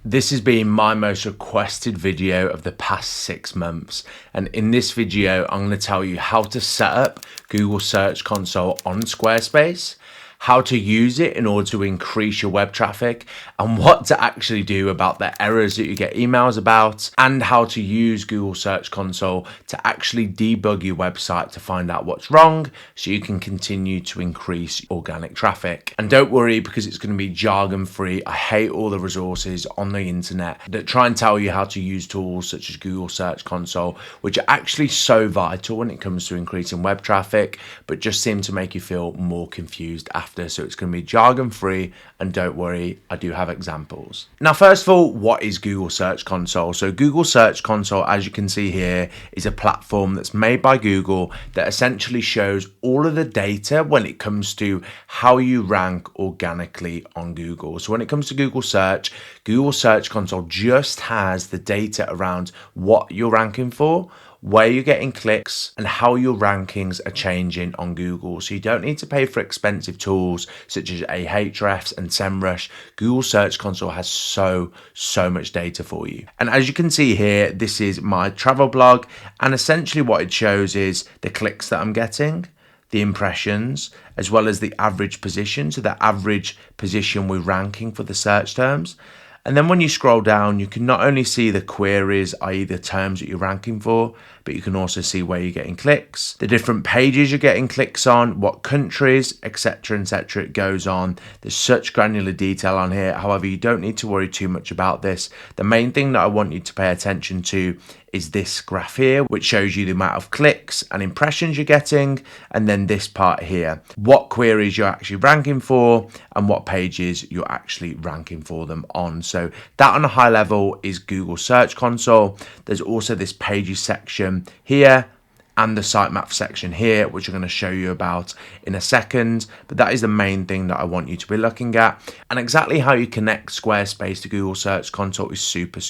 This has been my most requested video of the past 6 months, and in this video I'm going to tell you how to set up Google Search Console on Squarespace, how to use it in order to increase your web traffic, and what to actually do about the errors that you get emails about, and how to use Google Search Console to actually debug your website to find out what's wrong so you can continue to increase organic traffic. And don't worry, because it's going to be jargon free. I hate all the resources on the internet that try and tell you how to use tools such as Google Search Console, which are actually so vital when it comes to increasing web traffic, but just seem to make you feel more confused after. So it's going to be jargon free, and don't worry, I do have examples. Now, first of all, what is Google Search Console? So Google Search Console, as you can see here, is a platform that's made by Google that essentially shows all of the data when it comes to how you rank organically on Google. So when it comes to Google Search Console just has the data around what you're ranking for, where you're getting clicks, and how your rankings are changing on Google. So you don't need to pay for expensive tools such as Ahrefs and SEMrush. Google Search Console has so much data for you. And as you can see here, this is my travel blog, and essentially what it shows is the clicks that I'm getting, the impressions, as well as the average position, so the average position we're ranking for the search terms. And then when you scroll down, you can not only see the queries, i.e. the terms that you're ranking for, but you can also see where you're getting clicks, the different pages you're getting clicks on, what countries, etc., it goes on. There's such granular detail on here. However, you don't need to worry too much about this. The main thing that I want you to pay attention to is this graph here, which shows you the amount of clicks and impressions you're getting, and then this part here, what queries you're actually ranking for and what pages you're actually ranking for them on. So that on a high level is Google Search Console. There's also this pages section here and the sitemap section here, which I'm going to show you about in a second, but that is the main thing that I want you to be looking at. And exactly how you connect Squarespace to Google Search Console is super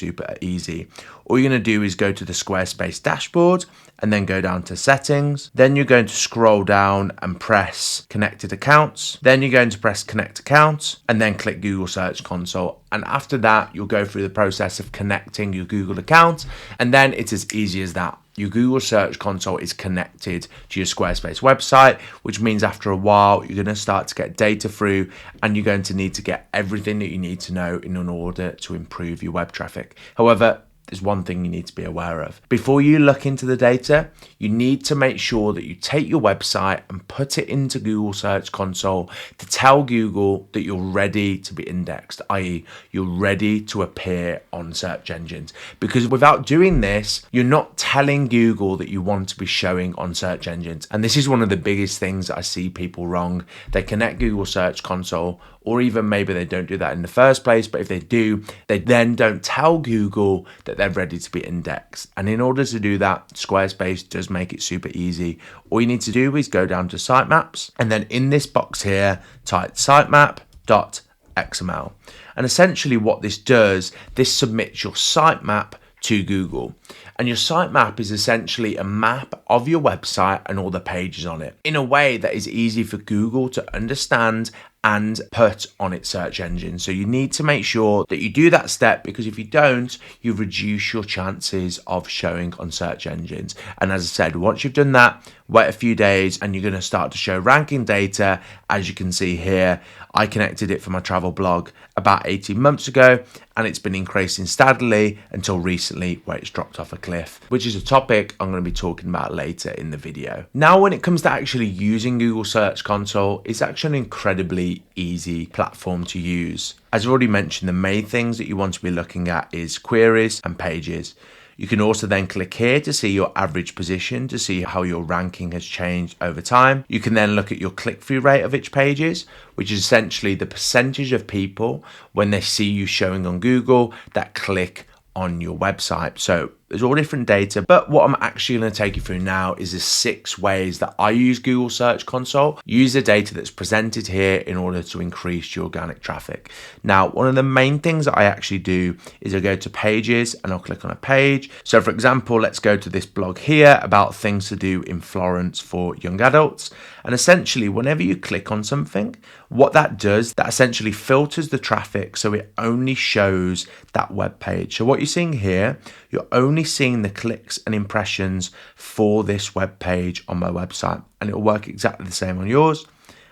easy. All you're going to do is go to the Squarespace dashboard and then go down to settings. Then you're going to scroll down and press connected accounts. Then you're going to press connect accounts and then click Google Search Console. And after that, you'll go through the process of connecting your Google account. And then it's as easy as that. Your Google Search Console is connected to your Squarespace website, which means after a while, you're going to start to get data through, and you're going to need to get everything that you need to know in order to improve your web traffic. However, there's one thing you need to be aware of. Before you look into the data, you need to make sure that you take your website and put it into Google Search Console to tell Google that you're ready to be indexed, i.e. you're ready to appear on search engines. Because without doing this, you're not telling Google that you want to be showing on search engines. And this is one of the biggest things that I see people wrong. They connect Google Search Console, or even maybe they don't do that in the first place, but if they do, they then don't tell Google that they're ready to be indexed. And in order to do that, Squarespace does make it super easy. All you need to do is go down to sitemaps, and then in this box here, type sitemap.xml. And essentially what this does, this submits your sitemap to Google. And your sitemap is essentially a map of your website and all the pages on it in a way that is easy for Google to understand and put on its search engine. So you need to make sure that you do that step, because if you don't, you reduce your chances of showing on search engines. And as I said, once you've done that, wait a few days and you're going to start to show ranking data. As you can see here, I connected it for my travel blog about 18 months ago, and it's been increasing steadily until recently where it's dropped off a cliff, which is a topic I'm going to be talking about later in the video. Now, when it comes to actually using Google Search Console, it's actually an incredibly easy platform to use. As I've already mentioned, the main things that you want to be looking at is queries and pages. You can also then click here to see your average position, to see how your ranking has changed over time. You can then look at your click-through rate of each pages, which is essentially the percentage of people when they see you showing on Google that click on your website. So There's all different data, but what I'm actually going to take you through now is the 6 ways that I use Google Search Console, use the data that's presented here in order to increase your organic traffic. Now, one of the main things that I actually do is I go to pages and I'll click on a page. So for example, let's go to this blog here about things to do in Florence for young adults. And essentially, whenever you click on something, what that does, that essentially filters the traffic so it only shows that web page. So what you're seeing here, you're only seeing the clicks and impressions for this web page on my website, and it'll work exactly the same on yours.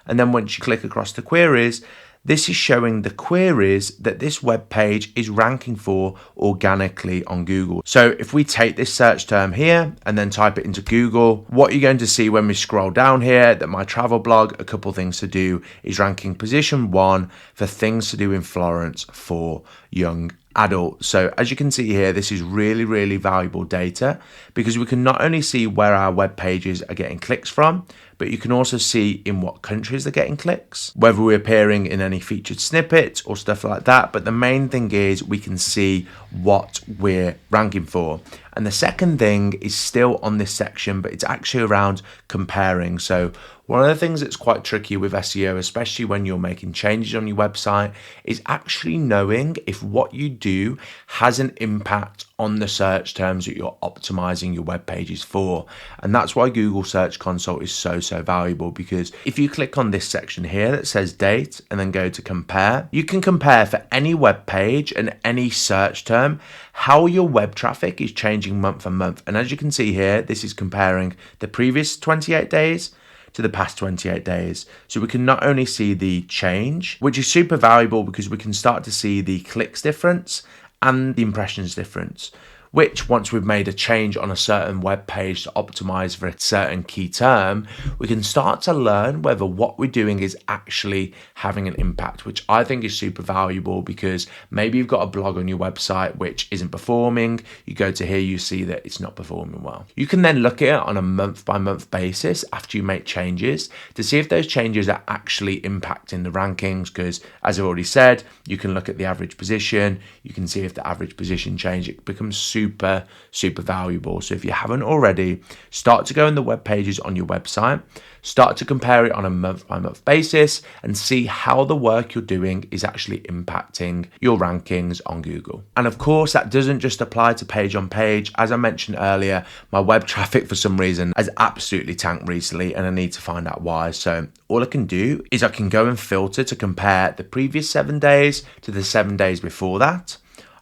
And then once you click across the queries, this is showing the queries that this web page is ranking for organically on Google. So if we take this search term here and then type it into Google, what you're going to see when we scroll down here, that my travel blog, a couple things to do, is ranking position 1 for things to do in Florence for young adults. So as you can see here, this is really, really valuable data because we can not only see where our web pages are getting clicks from, but you can also see in what countries they're getting clicks, whether we're appearing in any featured snippets or stuff like that. But the main thing is we can see what we're ranking for. And the second thing is still on this section, but it's actually around comparing. So one of the things that's quite tricky with SEO, especially when you're making changes on your website, is actually knowing if what you do has an impact on the search terms that you're optimizing your web pages for. And that's why Google Search Console is so valuable, because if you click on this section here that says date and then go to compare, you can compare for any web page and any search term how your web traffic is changing month on month. And as you can see here, this is comparing the previous 28 days to the past 28 days. So we can not only see the change, which is super valuable because we can start to see the clicks difference and the impressions difference, which once we've made a change on a certain web page to optimize for a certain key term, we can start to learn whether what we're doing is actually having an impact, which I think is super valuable because maybe you've got a blog on your website which isn't performing. You go to here, you see that it's not performing well. You can then look at it on a month by month basis after you make changes to see if those changes are actually impacting the rankings, because as I've already said, you can look at the average position, you can see if the average position change, it becomes super valuable. So if you haven't already, start to go in the web pages on your website, start to compare it on a month by month basis and see how the work you're doing is actually impacting your rankings on Google. And of course, that doesn't just apply to page on page. As I mentioned earlier, my web traffic for some reason has absolutely tanked recently and I need to find out why. So all I can do is I can go and filter to compare the previous 7 days to the 7 days before that.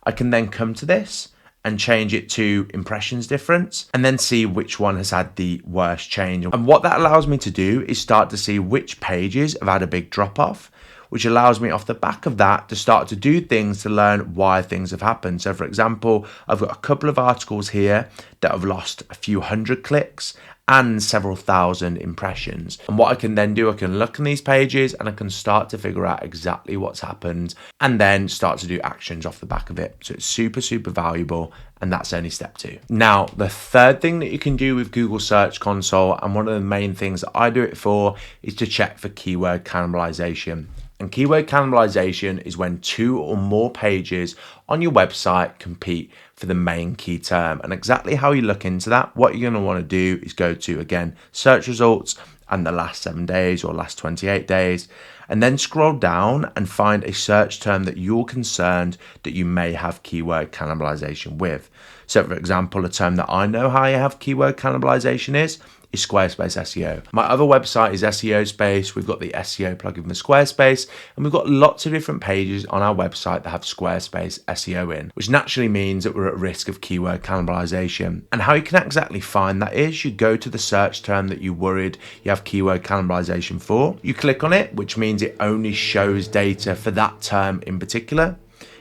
I can then come to this and change it to impressions difference and then see which one has had the worst change. And what that allows me to do is start to see which pages have had a big drop off, which allows me off the back of that to start to do things to learn why things have happened. So for example, I've got a couple of articles here that have lost a few hundred clicks and several thousand impressions. And what I can then do, I can look on these pages and I can start to figure out exactly what's happened and then start to do actions off the back of it. So it's super valuable, and that's only step 2. Now, the third thing that you can do with Google Search Console, and one of the main things that I do it for, is to check for keyword cannibalization. And keyword cannibalization is when 2 or more pages on your website compete for the main key term. And exactly how you look into that, what you're going to want to do is go to, again, search results and the last 7 days or last 28 days, and then scroll down and find a search term that you're concerned that you may have keyword cannibalization with. So for example, a term that I know how I have keyword cannibalization is Squarespace SEO. My other website is SEO Space. We've got the SEO plugin for Squarespace, and we've got lots of different pages on our website that have Squarespace SEO in, which naturally means that we're at risk of keyword cannibalization. And how you can exactly find that is you go to the search term that you're worried you have keyword cannibalization for. You click on it, which means it only shows data for that term in particular.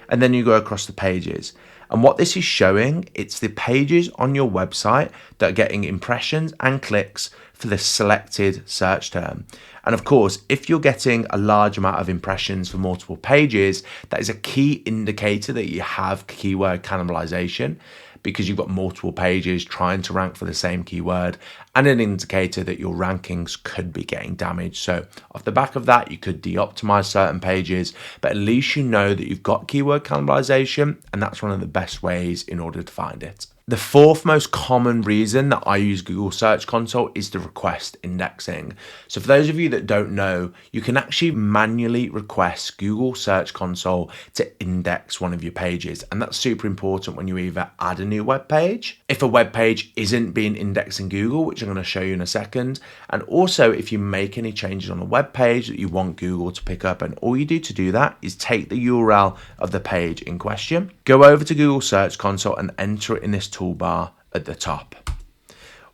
And then you go across the pages. And what this is showing, it's the pages on your website that are getting impressions and clicks for the selected search term. And of course, if you're getting a large amount of impressions for multiple pages, that is a key indicator that you have keyword cannibalization, because you've got multiple pages trying to rank for the same keyword, and an indicator that your rankings could be getting damaged. So off the back of that, you could de-optimize certain pages, but at least you know that you've got keyword cannibalization, and that's one of the best ways in order to find it. The fourth most common reason that I use Google Search Console is the request indexing. So for those of you that don't know, you can actually manually request Google Search Console to index one of your pages. And that's super important when you either add a new web page, if a web page isn't being indexed in Google, which I'm going to show you in a second, and also if you make any changes on a web page that you want Google to pick up. And all you do to do that is take the URL of the page in question, go over to Google Search Console and enter it in this toolbar at the top.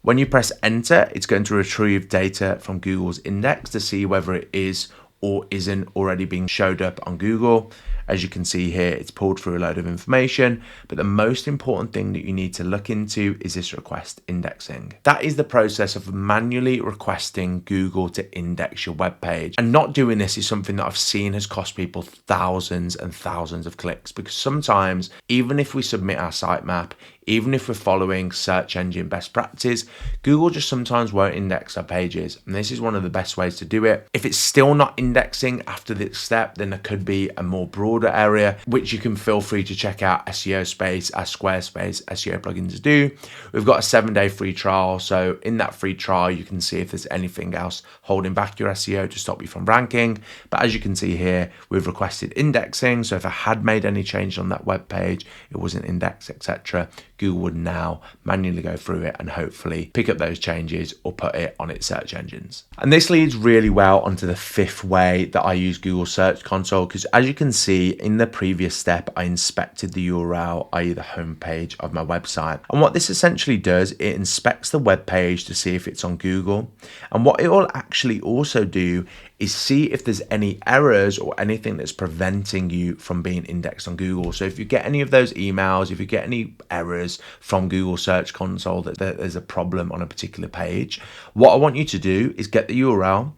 When you press enter, it's going to retrieve data from Google's index to see whether it is or isn't already being showed up on Google. As you can see here, it's pulled through a load of information, but the most important thing that you need to look into is this request indexing. That is the process of manually requesting Google to index your web page. And not doing this is something that I've seen has cost people thousands and thousands of clicks, because sometimes, even if we submit our sitemap, even if we're following search engine best practice, Google just sometimes won't index our pages. And this is one of the best ways to do it. If it's still not indexing after this step, then there could be a more broader area, which you can feel free to check out SQSpace, as Squarespace SEO plugins do. We've got a 7-day free trial. So in that free trial, you can see if there's anything else holding back your SEO to stop you from ranking. But as you can see here, we've requested indexing. So if I had made any change on that web page, it wasn't indexed, etc., Google would now manually go through it and hopefully pick up those changes or put it on its search engines. And this leads really well onto the fifth way that I use Google Search Console, because as you can see in the previous step, I inspected the URL, i.e. the homepage of my website. And what this essentially does, it inspects the web page to see if it's on Google. And what it will actually also do is see if there's any errors or anything that's preventing you from being indexed on Google. So if you get any of those emails, if you get any errors from Google Search Console that there's a problem on a particular page, what I want you to do is get the URL,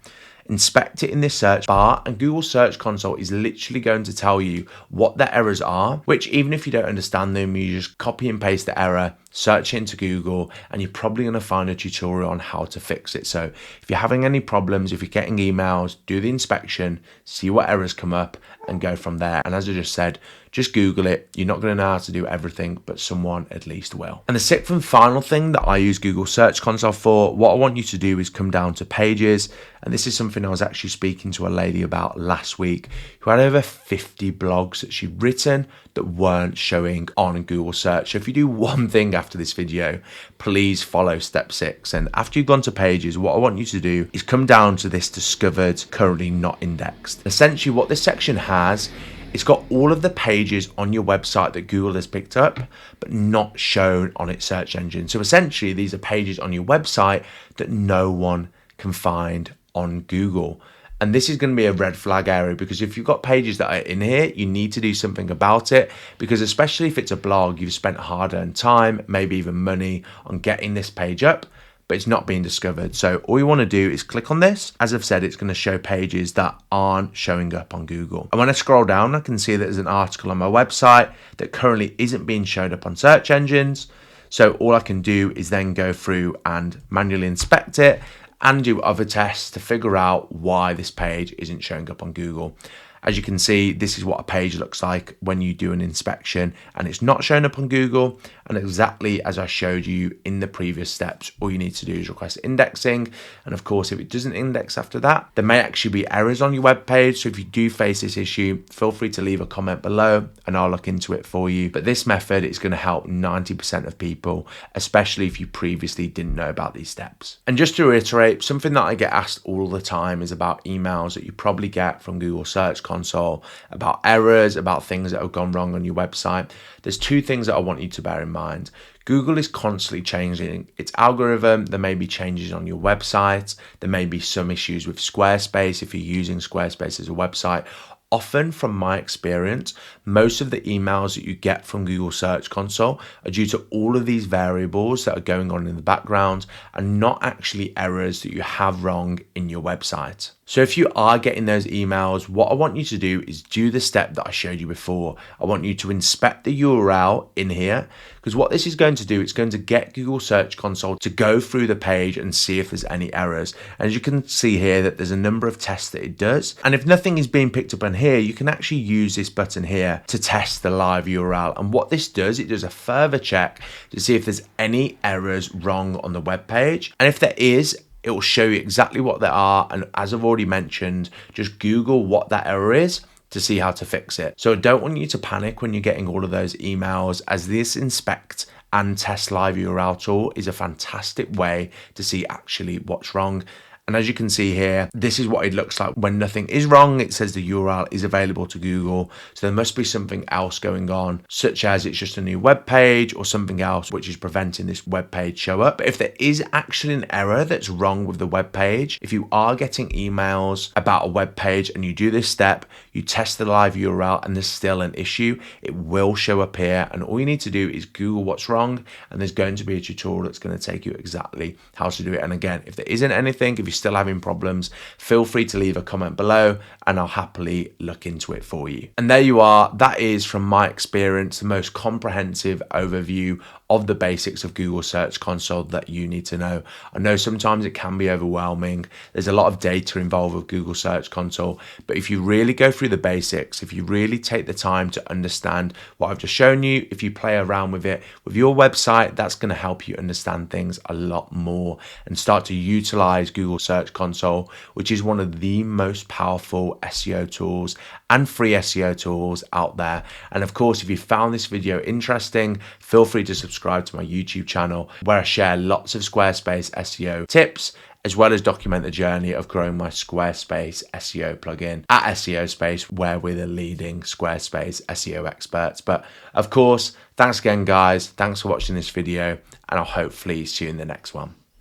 inspect it in this search bar, and Google Search Console is literally going to tell you what the errors are, which even if you don't understand them, you just copy and paste the error, search it into Google, and you're probably going to find a tutorial on how to fix it. So if you're having any problems, if you're getting emails, do the inspection, see what errors come up, and go from there. And as I just said, just Google it. You're not going to know how to do everything, but someone at least will. And the sixth and final thing that I use Google Search Console for, what I want you to do is come down to pages. And this is something I was actually speaking to a lady about last week who had over 50 blogs that she'd written that weren't showing on Google Search. So if you do one thing after this video, please follow step 6. And after you've gone to pages, what I want you to do is come down to this discovered, currently not indexed. Essentially what this section has, it's got all of the pages on your website that Google has picked up, but not shown on its search engine. So essentially these are pages on your website that no one can find on Google. And this is going to be a red flag area, because if you've got pages that are in here, you need to do something about it, because especially if it's a blog, you've spent hard-earned time, maybe even money on getting this page up, but it's not being discovered. So all you want to do is click on this. As I've said, it's going to show pages that aren't showing up on Google. And when I scroll down, I can see that there's an article on my website that currently isn't being shown up on search engines. So all I can do is then go through and manually inspect it and do other tests to figure out why this page isn't showing up on Google. As you can see, this is what a page looks like when you do an inspection and it's not showing up on Google. And exactly as I showed you in the previous steps, all you need to do is request indexing. And of course, if it doesn't index after that, there may actually be errors on your web page. So if you do face this issue, feel free to leave a comment below and I'll look into it for you. But this method is going to help 90% of people, especially if you previously didn't know about these steps. And just to reiterate, something that I get asked all the time is about emails that you probably get from Google Search Console about errors, about things that have gone wrong on your website. There's two things that I want you to bear in mind. Google is constantly changing its algorithm. There may be changes on your website. There may be some issues with Squarespace if you're using Squarespace as a website. Often, from my experience, most of the emails that you get from Google Search Console are due to all of these variables that are going on in the background and not actually errors that you have wrong in your website. So if you are getting those emails, what I want you to do is do the step that I showed you before. I want you to inspect the URL in here, because what this is going to do, it's going to get Google Search Console to go through the page and see if there's any errors. And as you can see here, that there's a number of tests that it does. And if nothing is being picked up on here, you can actually use this button here to test the live URL. And what this does, it does a further check to see if there's any errors wrong on the web page. And if there is, it will show you exactly what they are. And as I've already mentioned, just Google what that error is to see how to fix it. So I don't want you to panic when you're getting all of those emails, as this inspect and test live URL tool is a fantastic way to see actually what's wrong. And as you can see here, this is what it looks like when nothing is wrong. It says the URL is available to Google. So there must be something else going on, such as it's just a new web page or something else which is preventing this web page show up. But if there is actually an error that's wrong with the web page, if you are getting emails about a web page and you do this step, you test the live URL and there's still an issue, it will show up here. And all you need to do is Google what's wrong, and there's going to be a tutorial that's going to take you exactly how to do it. And again, if there isn't anything, if you're still having problems, feel free to leave a comment below and I'll happily look into it for you. And there you are. That is, from my experience, the most comprehensive overview of the basics of Google Search Console that you need to know. I know sometimes it can be overwhelming. There's a lot of data involved with Google Search Console, but if you really go through the basics, if you really take the time to understand what I've just shown you, if you play around with it with your website, that's going to help you understand things a lot more and start to utilize Google Search Console, which is one of the most powerful SEO tools and free SEO tools out there. And of course, if you found this video interesting, feel free to subscribe to my YouTube channel, where I share lots of Squarespace SEO tips, as well as document the journey of growing my Squarespace SEO plugin at SEOspace, where we're the leading Squarespace SEO experts. But of course, thanks again, guys. Thanks for watching this video, and I'll hopefully see you in the next one.